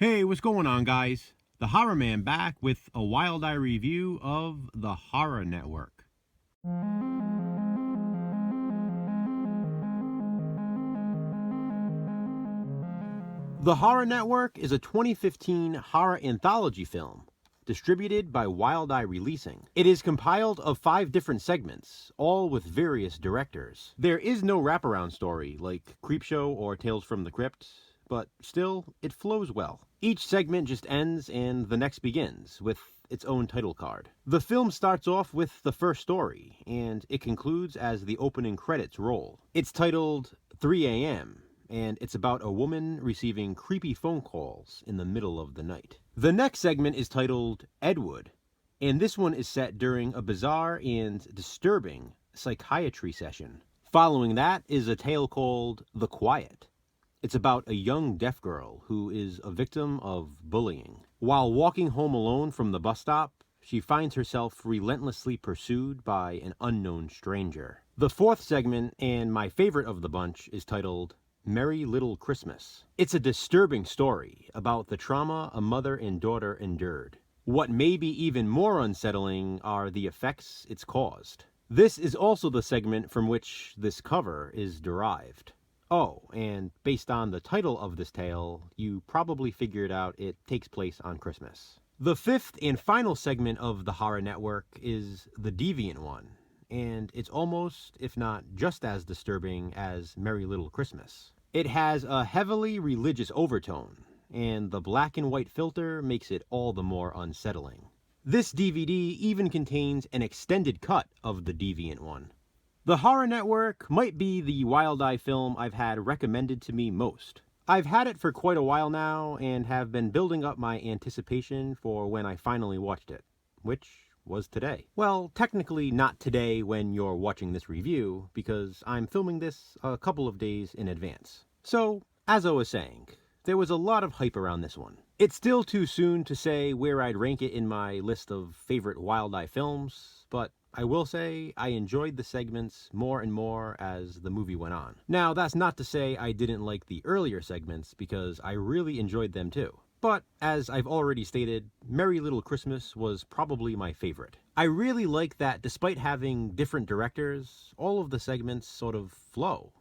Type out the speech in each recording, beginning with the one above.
Hey, what's going on, guys? The Horror Man back with a Wild Eye review of The Horror Network. The Horror Network is a 2015 horror anthology film distributed by Wild Eye Releasing. It is compiled of 5 different segments, all with various directors. There is no wraparound story like Creepshow or Tales from the Crypt, but still, it flows well. Each segment just ends and the next begins, with its own title card. The film starts off with the first story, and it concludes as the opening credits roll. It's titled 3 a.m., and it's about a woman receiving creepy phone calls in the middle of the night. The next segment is titled Ed Wood, and this one is set during a bizarre and disturbing psychiatry session. Following that is a tale called The Quiet. It's about a young deaf girl who is a victim of bullying. While walking home alone from the bus stop, she finds herself relentlessly pursued by an unknown stranger. The fourth segment, and my favorite of the bunch, is titled Merry Little Christmas. It's a disturbing story about the trauma a mother and daughter endured. What may be even more unsettling are the effects it's caused. This is also the segment from which this cover is derived. Oh, and based on the title of this tale, you probably figured out it takes place on Christmas. The fifth and final segment of the Horror Network is the Deviant One, and it's almost, if not just as disturbing as Merry Little Christmas. It has a heavily religious overtone, and the black and white filter makes it all the more unsettling. This DVD even contains an extended cut of the Deviant One. The Horror Network might be the Wild Eye film I've had recommended to me most. I've had it for quite a while now and have been building up my anticipation for when I finally watched it, which was today. Well, technically not today when you're watching this review, because I'm filming this a couple of days in advance. So, as I was saying, there was a lot of hype around this one. It's still too soon to say where I'd rank it in my list of favorite Wild Eye films, but I will say I enjoyed the segments more and more as the movie went on. Now, that's not to say I didn't like the earlier segments, because I really enjoyed them too. But, as I've already stated, Merry Little Christmas was probably my favorite. I really like that despite having different directors, all of the segments sort of flow.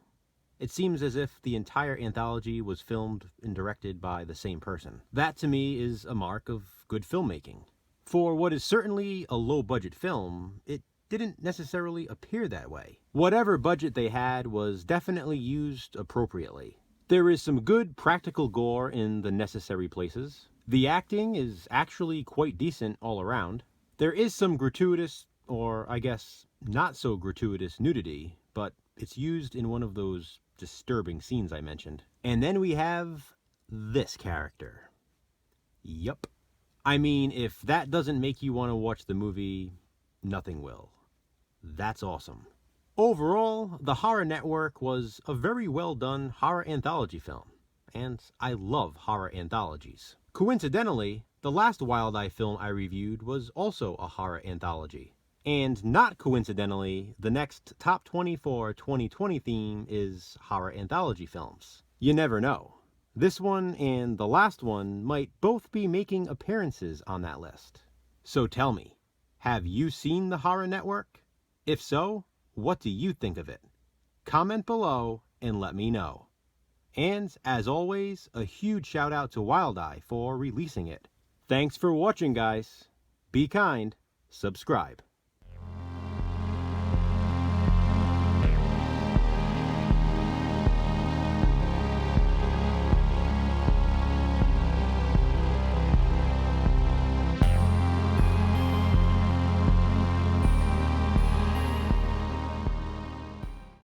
It seems as if the entire anthology was filmed and directed by the same person. That to me is a mark of good filmmaking. For what is certainly a low-budget film, it didn't necessarily appear that way. Whatever budget they had was definitely used appropriately. There is some good practical gore in the necessary places. The acting is actually quite decent all around. There is some gratuitous, or I guess not so gratuitous nudity, but it's used in one of those disturbing scenes I mentioned. And then we have this character. Yup. I mean, if that doesn't make you want to watch the movie, nothing will. That's awesome. Overall, The Horror Network was a very well done horror anthology film, and I love horror anthologies. Coincidentally, the last Wild Eye film I reviewed was also a horror anthology. And not coincidentally, the next Top 20 for 2020 theme is horror anthology films. You never know. This one and the last one might both be making appearances on that list. So tell me, have you seen The Horror Network? If so, what do you think of it? Comment below and let me know. And, as always, a huge shout out to Wild Eye for releasing it. Thanks for watching, guys. Be kind. Subscribe.